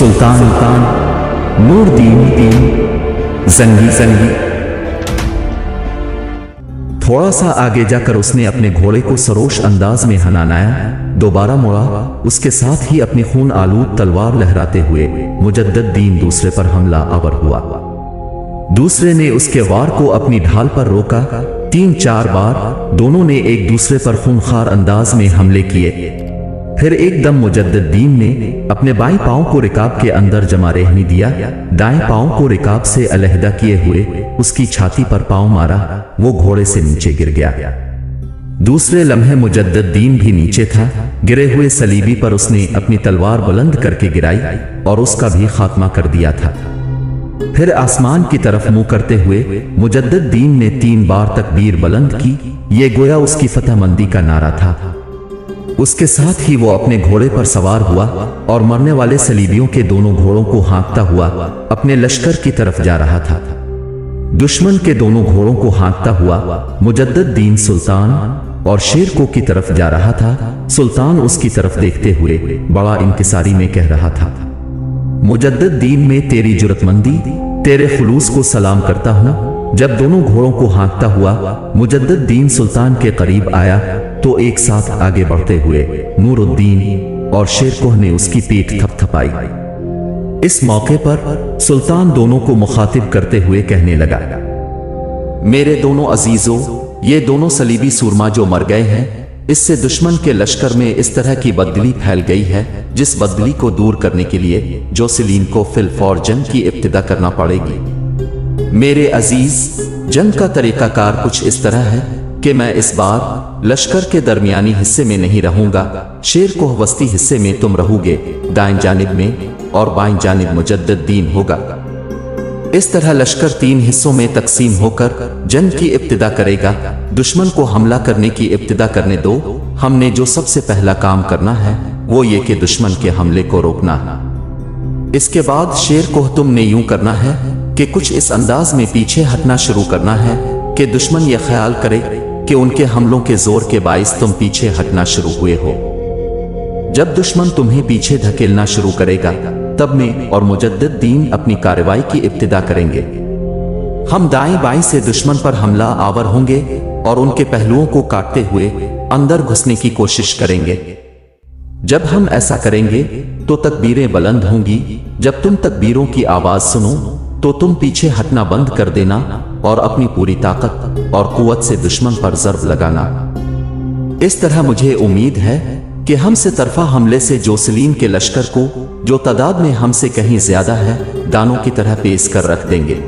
सुल्तान नूरुद्दीन जंगी। थोड़ा सा आगे जाकर उसने अपने घोड़े को सरोश अंदाज में हनानाया, दोबारा मुड़ा, उसके साथ ही अपनी खून आलूद तलवार लहराते हुए मुजद्दद दीन दूसरे पर हमला आवर हुआ। दूसरे ने उसके वार को अपनी ढाल पर रोका। 3-4 बार दोनों ने एक दूसरे पर खूनखार अंदाज में हमले किए। फिर एकदम मुजद्दद दीन ने अपने बाएं पांव को रिकाब के अंदर जमा रहने दिया, दाएं पांव को रिकाब से अलहदा किए हुए उसकी छाती पर पांव मारा। वो घोड़े से नीचे गिर गया। दूसरे लम्हे मुजद्दद दीन भी नीचे था। गिरे हुए सलीबी पर उसने अपनी तलवार बुलंद करके गिराई और उसका भी खात्मा कर दिया था। फिर आसमान की तरफ मुंह करते हुए मुजद्दद दीन ने 3 बार तकबीर बुलंद की। ये गोया उसकी फतहमंदी का नारा था। उसके साथ ही वो अपने घोड़े पर सवार हुआ और मरने वाले सलीबियों के दोनों घोड़ों को हाँकता हुआ अपने लश्कर की तरफ जा रहा था। दुश्मन के दोनों घोड़ों को हाँकता हुआ मुजद्दद दीन सुल्तान और शेरकोह की तरफ जा रहा था। सुल्तान उसकी तरफ देखते हुए बड़ा इंकिसारी में कह रहा था, मुजद्दद दीन में तेरी जुर्रतमंदी, तेरे खुलूस को सलाम करता हूं। जब दोनों घोड़ों को हाँकता हुआ मुजद्दद दीन सुल्तान के करीब आया तो एक साथ आगे बढ़ते हुए नूरुद्दीन और शेरकोह ने उसकी पीठ थपथपाई। इस मौके पर सुल्तान दोनों को मुखातिब करते हुए कहने लगा, मेरे दोनों अजीजों, ये दोनों सलीबी सूरमा जो मर गए हैं, इससे दुश्मन के लश्कर में इस तरह की बददिली फैल गई है जिस बददिली को दूर करने के लिए जोसेलिन को फिलफौर जंग की इब्तिदा करना पड़ेगी। मेरे अजीज, जंग का तरीकाकार कुछ इस तरह है कि मैं इस बार लश्कर के दरमियानी हिस्से में नहीं रहूंगा। शेरकोह वस्ती हिस्से में तुम रहोगे, दाएं जानिब में, और बाएं जानिब मुजद्दद दीन होगा। इस तरह लश्कर 3 हिस्सों में तकसीम होकर जंग की इब्तिदा करेगा। दुश्मन को हमला करने की इब्तिदा करने दो। हमने जो सबसे पहला काम करना है वो ये कि दुश्मन के हमले को रोकना। इसके बाद शेरकोह तुमने यूं करना है कि कुछ इस अंदाज में पीछे हटना शुरू करना है कि दुश्मन ये ख्याल करे कि उनके हमलों के जोर के बाइस तुम पीछे हटना शुरू हुए हो। जब दुश्मन तुम्हें पीछे धकेलना शुरू करेगा तब मैं और मुजद्दद दीन अपनी कार्रवाई की इब्तिदा करेंगे। हम दाएं बाएं से दुश्मन पर हमला आवर होंगे और उनके पहलुओं को काटते हुए अंदर घुसने की कोशिश करेंगे। जब हम ऐसा करेंगे तो तकबीरें बुलंद होंगी। जब तुम तकबीरों की आवाज सुनो तो तुम पीछे हटना बंद कर देना और अपनी पूरी ताकत और कुव्वत से दुश्मन पर ज़र्ब लगाना। इस तरह मुझे उम्मीद है कि हमसे तरफा हमले से जोसेलिन के लश्कर को, जो तादाद में हमसे कहीं ज्यादा है, दानों की तरह पेश कर रख देंगे।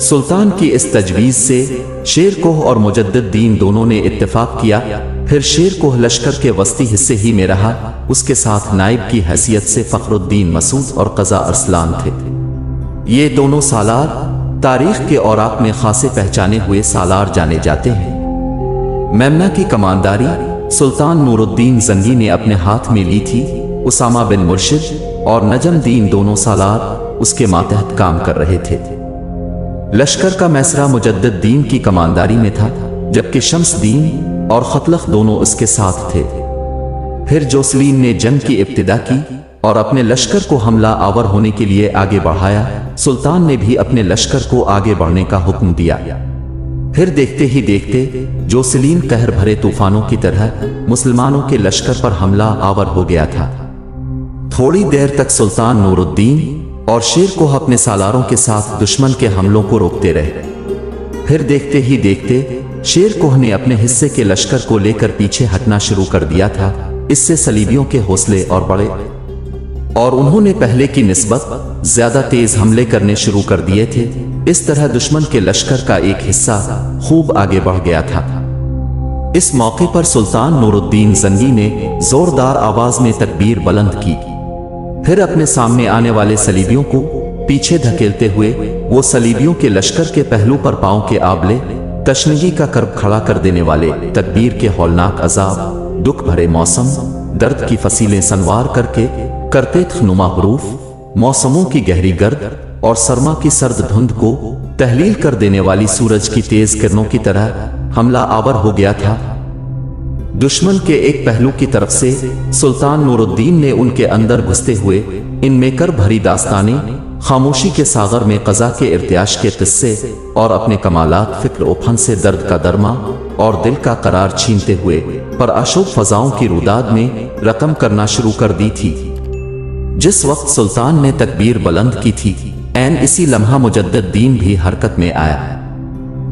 सुल्तान की इस तजवीज से शेरकोह और मुजद्दद दीन दोनों ने इत्तेफाक किया। फिर शेरकोह लश्कर के वस्ती हिस्से ही में रहा। उसके साथ नाइब की हैसियत से फखरुद्दीन मसूद और क़ज़ा अरसलान थे। ये दोनों सालार तारीख के औराक में खासे पहचाने हुए सालार जाने जाते हैं। मेमना की कमांदारी सुल्तान नूरुद्दीन जंगी ने अपने हाथ में ली थी। उसामा बिन मुर्शिद और नजम दीन दोनों सालार उसके मातहत काम कर रहे थे। लश्कर का मैसरा मुजद्दद दीन की कमांदारी में था, जबकि शम्स दीन और खतलख दोनों उसके साथ थे। फिर जोसेलिन ने जंग की इब्तिदा की और अपने लश्कर को हमला आवर होने के लिए आगे बढ़ाया। सुल्तान ने भी अपने लश्कर को आगे बढ़ने का हुक्म दिया। फिर देखते ही देखते जोसेलिन कहर भरे तूफानों की तरह मुसलमानों के लश्कर पर हमला आवर हो गया था। थोड़ी देर तक सुल्तान नूरुद्दीन और शेरकोह अपने सालारों के साथ दुश्मन के हमलों को रोकते रहे। फिर देखते ही देखते शेरकोह ने अपने हिस्से के लश्कर को लेकर पीछे हटना शुरू कर दिया था। इससे सलीबियों के हौसले और बढ़े और उन्होंने पहले की निस्बत ज्यादा तेज हमले करने शुरू कर दिए थे। इस तरह दुश्मन के लश्कर का एक हिस्सा खूब आगे बढ़ गया था। इस मौके पर सुल्तान नूरुद्दीन जंगी ने जोरदार आवाज में तकबीर बुलंद की। फिर अपने सामने आने वाले सलीबियों को पीछे धकेलते हुए वो सलीबियों के लश्कर के पहलू पर पांव के आबले तशनगी का कर्ब खड़ा कर देने वाले तकबीर के हौलनाक अजाब, दुख भरे मौसम, दर्द की फसीलें संवार करके करते नुमा हरूफ, मौसमों की गहरी गर्द और सरमा की सर्द धुंध को तहलील कर देने वाली सूरज की तेज किरणों की तरह हमला आवर हो गया था। दुश्मन के एक पहलू की तरफ से सुल्तान नूरुद्दीन ने उनके अंदर घुसते हुए इनमें कर भरी दास्तानें, खामोशी के सागर में क़ज़ा के इर्तियाश के किस्से और अपने कमालात फ़िक्र और फन से दर्द का दरमा और दिल का करार छीनते हुए पर आशोक फ़ज़ाओं की रुदाद में रकम करना शुरू कर दी थी। जिस वक्त सुल्तान ने तकबीर बुलंद की थी, ऐन इसी लम्हा मुजद्दद दीन भी हरकत में आया।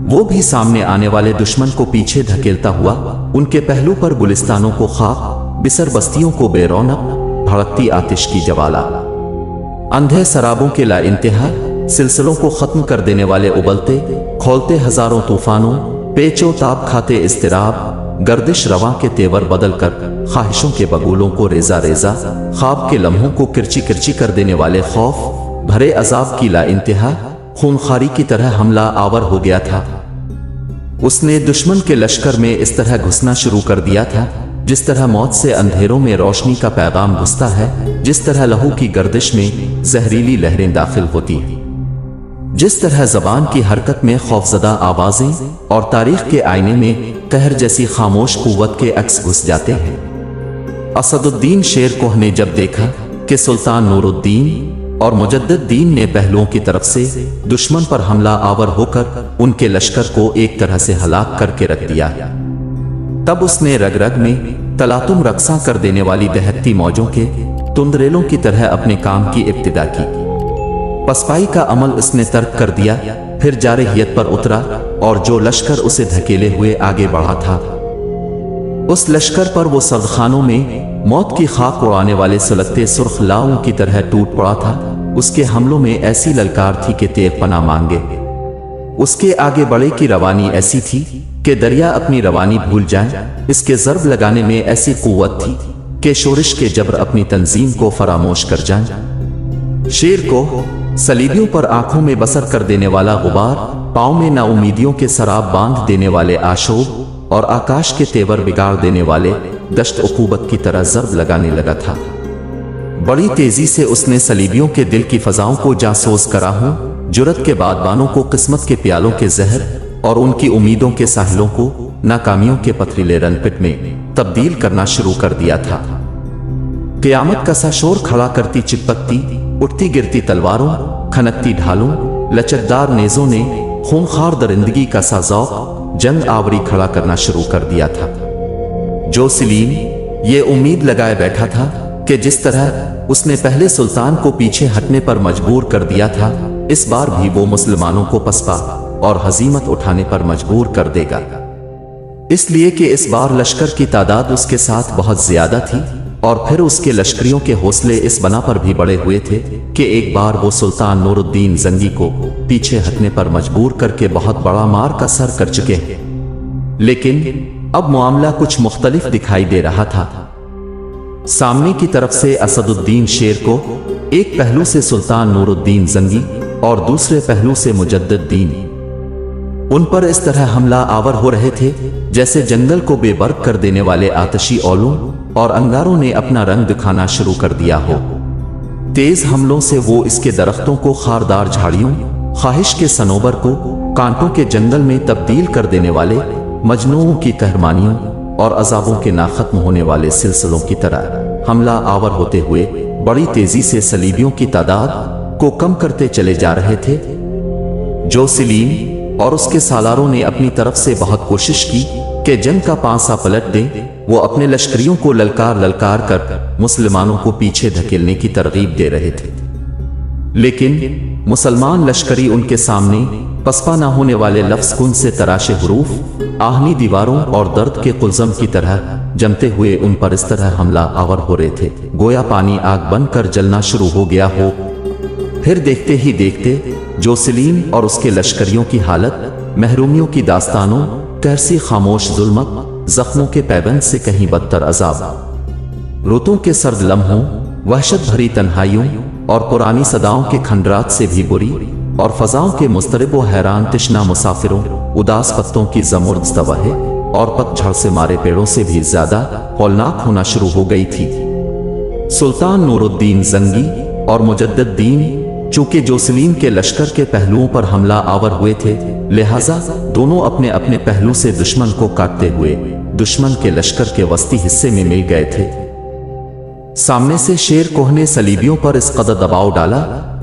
वो भी सामने आने वाले दुश्मन को पीछे धकेलता हुआ उनके पहलू पर गुलिस्तानों को खाक, बिसर बस्तियों को बेरौनक, भड़कती आतिश की ज्वाला, अंधे सराबों के ला इंतहा सिलसिलों को खत्म कर देने वाले उबलते खोलते हजारों तूफानों, पेचो ताप खाते इस्तिराब, गर्दिश रवां के तेवर बदल कर ख्वाहिशों के बगुलों को रेजा रेजा, ख्वाब के लम्हों को किरची किरची कर देने वाले खौफ भरे अजाब की ला इंतहा खूनखारी की तरह हमला आवर हो गया था। उसने दुश्मन के लश्कर में इस तरह घुसना शुरू कर दिया था जिस तरह मौत से अंधेरों में रोशनी का पैगाम घुसता है, जिस तरह लहू की गर्दिश में जहरीली लहरें दाखिल होती हैं, जिस तरह जबान की हरकत में खौफजदा आवाजें और तारीख के आईने में कहर जैसी खामोश कुव्वत के अक्स घुस जाते हैं। असदुद्दीन शेर कोह ने जब देखा कि सुल्तान नूरुद्दीन और मुजद्दद दीन ने पहलुओं की तरफ से दुश्मन पर हमला आवर होकर उनके लश्कर को एक तरह से हलाक करके रख दिया, तब उसने रग रग में तलातुम रक्सा कर देने वाली दहकती मौजों के तुंदरेलों की तरह अपने काम की इब्तिदा की। पसपाई का अमल उसने तर्क कर दिया, फिर जारहियत पर उतरा और जो लश्कर उसे धकेले हुए आगे बढ़ा था, उस लश्कर पर वो सदखानों में मौत की खाक उड़ाने वाले सुलगते सुर्ख लाओं की तरह टूट पड़ा था। उसके हमलों में ऐसी ललकार थी कि तेग पना मांगे। उसके आगे बढ़े की रवानी ऐसी थी कि दरिया अपनी रवानी भूल जाए। इसके ज़र्ब लगाने में ऐसी कुव्वत थी कि शोरिश के जबर अपनी तंजीम को फरामोश कर जाए। शेर को सलीबियों पर आंखों में बसर कर देने वाला गुबार, पाँव में नाउमीदियों के सराब बांध देने वाले आशोब और आकाश के तेवर बिगाड़ देने वाले दश्त उकूबत की तरह ज़र्ब लगाने लगा था। बड़ी तेजी से उसने सलीबियों के दिल की फजाओं को जासोस कराहों, जुरत के बादबानों को किस्मत के प्यालों के जहर और उनकी उम्मीदों के साहिलों को नाकामियों के पथरीले रनपिट में तब्दील करना शुरू कर दिया था। क़यामत का सा शोर खड़ा करती चिपकती उठती गिरती तलवारों, खनकती ढालों, लचकदार नेज़ों ने खूंखार दरिंदगी का सा ज़ौक़ जंग आवरी खड़ा करना शुरू कर दिया था। जो सलीम ये उम्मीद लगाए बैठा था कि जिस तरह उसने पहले सुल्तान को पीछे हटने पर मजबूर कर दिया था, इस बार भी वो मुसलमानों को पसपा और हजीमत उठाने पर मजबूर कर देगा, इसलिए कि इस बार लश्कर की तादाद उसके साथ बहुत ज्यादा थी और फिर उसके लश्करियों के हौसले इस बना पर भी बढ़े हुए थे कि एक बार वो सुल्तान नूरुद्दीन जंगी को पीछे हटने पर मजबूर करके बहुत बड़ा मार का सर कर चुके हैं। लेकिन अब मामला कुछ मुख्तलिफ दिखाई दे रहा था। सामने की तरफ से असदुद्दीन शेर को एक पहलू से सुल्तान नूरुद्दीन जंगी और दूसरे पहलू से मुजद्दद दीन उन पर इस तरह हमला आवर हो रहे थे जैसे जंगल को बेबर्क कर देने वाले आतशी औलों और अंगारों ने अपना रंग दिखाना शुरू कर दिया हो। तेज हमलों से वो इसके दरख्तों को खारदार झाड़ियों, ख्वाहिश के सनोबर को कांटों के जंगल में तब्दील कर देने वाले मजनूओं की कहरमानियों और अजाबों के नाखत्म होने वाले सिलसिलों की तरह हमला आवर होते हुए बड़ी तेजी से सलीबियों की तादाद को कम करते चले जा रहे थे। जो सलीम और उसके सालारों ने अपनी तरफ से बहुत कोशिश की कि जंग का पांसा पलट दे, वो अपने लश्करियों को ललकार ललकार कर मुसलमानों को पीछे धकेलने की तरगीब दे रहे थे, लेकिन मुसलमान लश्करी उनके सामने पसपा न होने वाले लफ्ज़ कुन से तराशे हुरूफ, आहनी दीवारों और दर्द के कुलज़म की तरह जमते हुए उन पर इस तरह हमला आवर हो रहे थे गोया पानी आग बनकर जलना शुरू हो गया हो। फिर देखते ही देखते जो सलीम और उसके लश्करियों की हालत, महरूमियों की दास्तानों, कैसी खामोश जुल्मत, जख्मों के पैबंद से कहीं बदतर अजाब, रुतों के सर्द लम्हों, वहशत भरी तन्हाइयों और पुरानी सदाओं के खंडरात से भी बुरी और फजाओं के मुस्तरिब व हैरान तिश्ना मुसाफिरों, उदास पत्तों की ज़मुर्द तबाहे और पतझड़ से मारे पेड़ों से भी ज्यादा हौलनाक होना शुरू हो गई थी। सुल्तान नूरुद्दीन जंगी और मुजद्दद दीन चूंकि जो सलीम के लश्कर के पहलुओं पर हमला आवर हुए थे, लिहाजा दोनों अपने अपने पहलू से दुश्मन को काटते हुए दुश्मन के लश्कर के वस्ती हिस्से में मिल गए थे। सामने से शेर कोह ने सलीबियों पर इस कदर दबाव डाला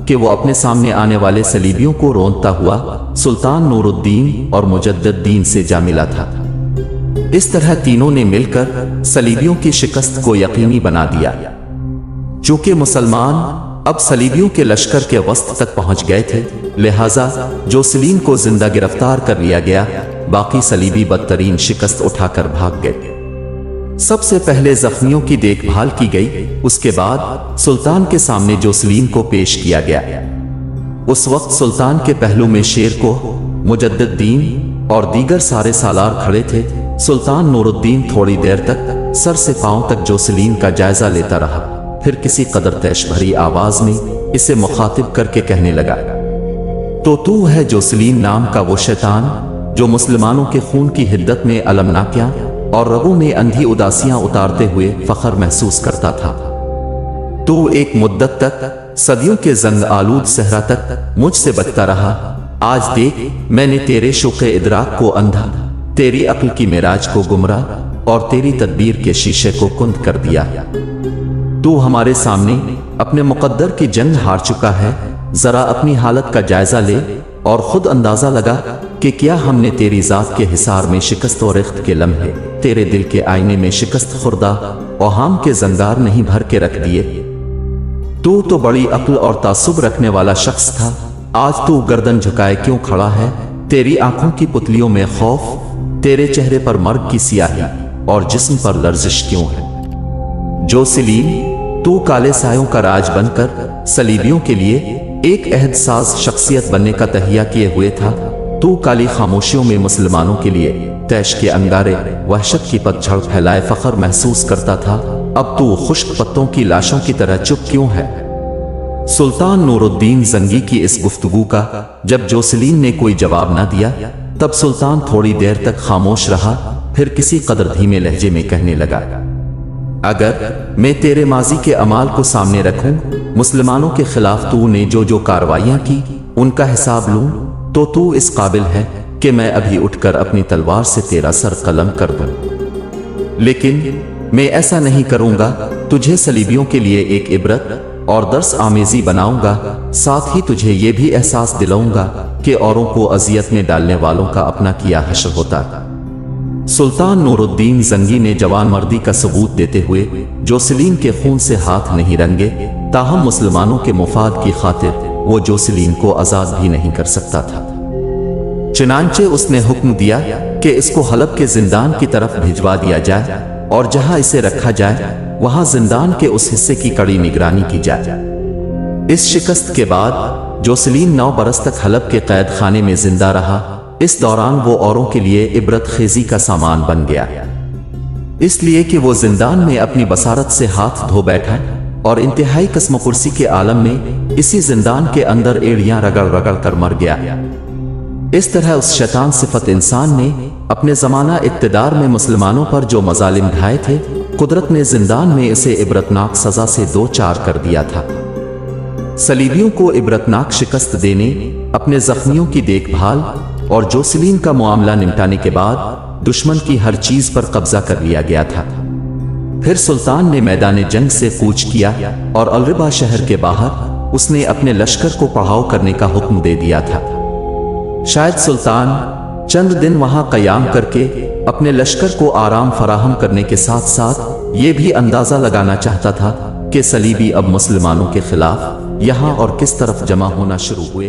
कि वो अपने सामने आने वाले सलीबियों को रोंदता हुआ सुल्तान नूरुद्दीन और मुजद्दद-दीन से जा मिला था। इस तरह तीनों ने मिलकर सलीबियों की शिकस्त को यकीनी बना दिया। चूंकि मुसलमान अब सलीबियों के लश्कर के वस्त तक पहुंच गए थे, लिहाजा जोसेलिन को जिंदा गिरफ्तार कर लिया गया। बाकी सलीबी बदतरीन शिकस्त उठाकर भाग गए। सबसे पहले जख्मियों की देखभाल की गई, उसके बाद सुल्तान के सामने जोसेलिन को पेश किया गया। उस वक्त सुल्तान के पहलू में शेर को, मुजद्दद-दीन और दीगर सारे सालार खड़े थे। सुल्तान नूरुद्दीन थोड़ी देर तक सर से पांव तक जोसेलिन का जायजा लेता रहा, फिर किसी कदर तैश भरी आवाज में इसे मुखातिब करके कहने लगा, तो तू है जोसेलिन नाम का वो शैतान जो मुसलमानों के खून की हिद्दत में अलमनाकियां और रगों में अंधी उदासियां उतारते हुए फख्र महसूस करता था। तू एक मुद्दत तक, सदियों के जंग आलूद सहरा तक मुझसे बचता रहा। आज देख, मैंने तेरे शौक़े इदराक को अंधा, तेरी अक्ल की मेराज को गुमराह और तेरी तदबीर के शीशे को कुंद कर दिया। तू हमारे सामने अपने मुकद्दर की जंग हार चुका है। जरा अपनी हालत का जायजा ले और खुद अंदाजा लगा कि क्या हमने तेरी जात के हिसार में शिकस्त और इख्त के लम्हे, तेरे दिल के आईने में शिकस्त खुर्दा और हाम के जंगार नहीं भर के रख दिए। तू तो बड़ी अक्ल और तासुब रखने वाला शख्स था, आज तू गर्दन झुकाए क्यों खड़ा है? तेरी आंखों की पुतलियों में खौफ, तेरे चेहरे पर मर्ग की सियाही और जिस्म पर लर्जिश क्यों है? जोसेलिन, तू काले सायों का राज बनकर सलीबियों के लिए एक अहद साज शख्सियत बनने का तहिया किए हुए था। तू काली खामोशियों में मुसलमानों के लिए तैश के अंगारे, वहशत की पतझड़ फैलाए फख्र महसूस करता था। अब तू खुश्क पत्तों की लाशों की तरह चुप क्यों है? सुल्तान नूरुद्दीन जंगी की इस गुफ्तगू का जब जोसेलिन ने कोई जवाब न दिया, तब सुल्तान थोड़ी देर तक खामोश रहा, फिर किसी कदर धीमे लहजे में कहने लगा, अगर मैं तेरे माजी के अमाल को सामने रखूं, मुसलमानों के खिलाफ तूने जो जो कार्रवाइयां की उनका हिसाब लूं, तो तू इस काबिल है कि मैं अभी उठकर अपनी तलवार से तेरा सर कलम कर दूं। लेकिन मैं ऐसा नहीं करूंगा। तुझे सलीबियों के लिए एक इबरत और दर्स आमेजी बनाऊंगा, साथ ही तुझे ये भी एहसास दिलाऊंगा कि औरों को अजियत में डालने वालों का अपना किया हश्र होता। सुल्तान नूरुद्दीन जंगी ने जवान मर्दी का सबूत देते हुए जोसेलिन के खून से हाथ नहीं रंगे, ताहम मुसलमानों के मुफाद की खातिर वो जोसेलिन को आजाद भी नहीं कर सकता था। चुनांचे उसने हुक्म दिया कि इसको हलब के जिंदान की तरफ भिजवा दिया जाए और जहां इसे रखा जाए वहां जिंदान के उस हिस्से की कड़ी निगरानी की जाए। इस शिकस्त के बाद जोसेलिन 9 बरस तक हलब के कैद खाने में जिंदा रहा। इस दौरान वो औरों के लिए इबरत खेजी का सामान बन गया, इसलिए कि वो जिंदान में अपनी बसारत से हाथ धो बैठा और इंतहाई कसम कुर्सी के आलम में इसी जिंदान के अंदर एड़ियां रगड़ रगड़ कर मर गया। इस तरह उस शैतान सिफत इंसान ने अपने जमाना इक्तदार में मुसलमानों पर जो मजालिम ढाए थे, कुदरत ने जिंदान में इसे इबरतनाक सजा से 2-4 कर दिया था। सलीबियों को इबरतनाक शिकस्त देने, अपने जख्मियों की देखभाल और जोसेलिन का मामला निपटाने के बाद दुश्मन की हर चीज पर कब्जा कर लिया गया था। फिर सुल्तान ने मैदान जंग से कूच किया और अलरिबा शहर के बाहर उसने अपने लश्कर को पड़ाव करने का हुक्म दे दिया था। शायद सुल्तान चंद दिन वहां कयाम करके अपने लश्कर को आराम फराहम करने के साथ साथ ये भी अंदाजा लगाना चाहता था कि सलीबी अब मुसलमानों के खिलाफ यहां और किस तरफ जमा होना शुरू हुए।